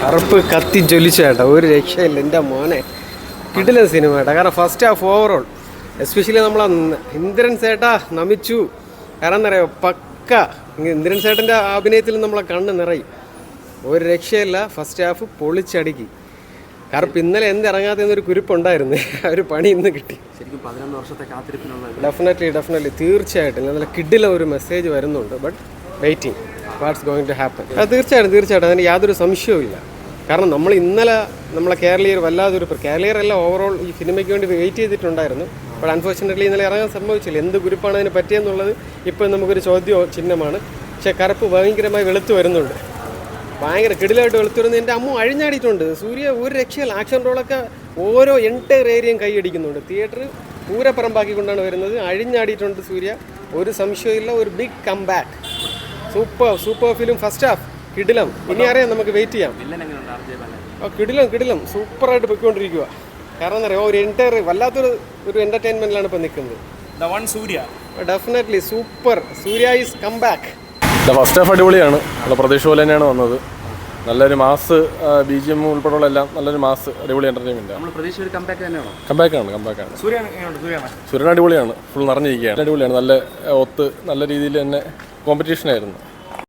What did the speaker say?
കറുപ്പ് കത്തി ജ്വലിച്ചു ചേട്ടാ, ഒരു രക്ഷയില്ല എൻ്റെ മോനെ. കിടിലൻ സിനിമ കേട്ടാ. കാരണം ഫസ്റ്റ് ഹാഫ് ഓവറോൾ എസ്പെഷ്യലി നമ്മളെ ഇന്ദ്രൻ ചേട്ടാ നമിച്ചു. കാരണം എന്താ പറയുക, പക്ക ഇന്ദ്രൻ ചേട്ടൻ്റെ അഭിനയത്തിൽ നമ്മളെ കണ്ണ് നിറയും. ഒരു രക്ഷയില്ല. ഫസ്റ്റ് ഹാഫ് പൊളിച്ചടുക്കി. കാരണം ഇന്നലെ എന്തിറങ്ങാത്ത എന്നൊരു കുരിപ്പുണ്ടായിരുന്നു. ഒരു പണി ഇന്ന് കിട്ടി. ശരിക്കും 11 വർഷത്തെ കാത്തിരിപ്പിനുള്ള ഡെഫിനറ്റ്ലി തീർച്ചയായിട്ടും നല്ല കിടിലൻ ഒരു മെസ്സേജ് വരുന്നുണ്ട്. But waiting what's going to happen. തീർച്ചയായിട്ടും അതിന് യാതൊരു സംശയവും ഇല്ല. കാരണം നമ്മൾ ഇന്നലെ നമ്മളെ കേരളീയർ വല്ലാതൊരു കേരളീയരല്ല ഓവറോൾ ഈ സിനിമയ്ക്ക് വേണ്ടി വെയിറ്റ് ചെയ്തിട്ടുണ്ടായിരുന്നു. ബട്ട് അൺഫോർച്ചുനേറ്റ്ലി ഇന്നലെ ഇറങ്ങാൻ സംഭവിച്ചില്ല. എന്ത് ഗ്രൂപ്പാണ് അതിന് പറ്റിയെന്നുള്ളത് ഇപ്പോൾ നമുക്കൊരു ചോദ്യ ചിഹ്നമാണ്. പക്ഷേ കറുപ്പ് ഭയങ്കരമായി വെളുത്തു വരുന്നുണ്ട്. ഭയങ്കര കിടിലായിട്ട് വെളുത്തു വരുന്നത്. എൻ്റെ അമ്മ അഴിഞ്ഞാടിയിട്ടുണ്ട്. സൂര്യ ഒരു രക്ഷയില്ല. ആക്ഷൻ റോളൊക്കെ ഓരോ എൻറ്റയർ ഏരിയയും കൈയടിക്കുന്നുണ്ട്. തിയേറ്റർ പൂരപ്പറമ്പാക്കിക്കൊണ്ടാണ് വരുന്നത്. അഴിഞ്ഞാടിയിട്ടുണ്ട് സൂര്യ, ഒരു സംശയമില്ല. ഒരു big come back. Super film. First half കിടിലം. ഇനി അറിയാം, നമുക്ക് വെയിറ്റ് ചെയ്യാം. കിടിലം സൂപ്പറായിട്ട് പൊയ്ക്കൊണ്ടിരിക്കുക. കാരണം എന്താ പറയുക, ഒരു എൻറ്റയർ വല്ലാത്തൊരു എൻ്റർടൈൻമെൻറ്റിലാണ് ഇപ്പോൾ നിൽക്കുന്നത്. Definitely super. Suriya is come back. First half അടിപൊളിയാണ്. നല്ല പ്രതീക്ഷ പോലെ തന്നെയാണ് വന്നത്. നല്ലൊരു മാസ് BGM ഉൾപ്പെടെയുള്ള എല്ലാം നല്ലൊരു മാസ് അടിപൊളി എൻ്റർടൈൻമെൻറ്റ്. കമ്പാക്കാണ്. സൂര്യൻ അടിപൊളിയാണ്. ഫുൾ നിറഞ്ഞിരിക്കുകയാണ്. അടിപൊളിയാണ്. നല്ല രീതിയിൽ തന്നെ കോമ്പറ്റീഷനായിരുന്നു.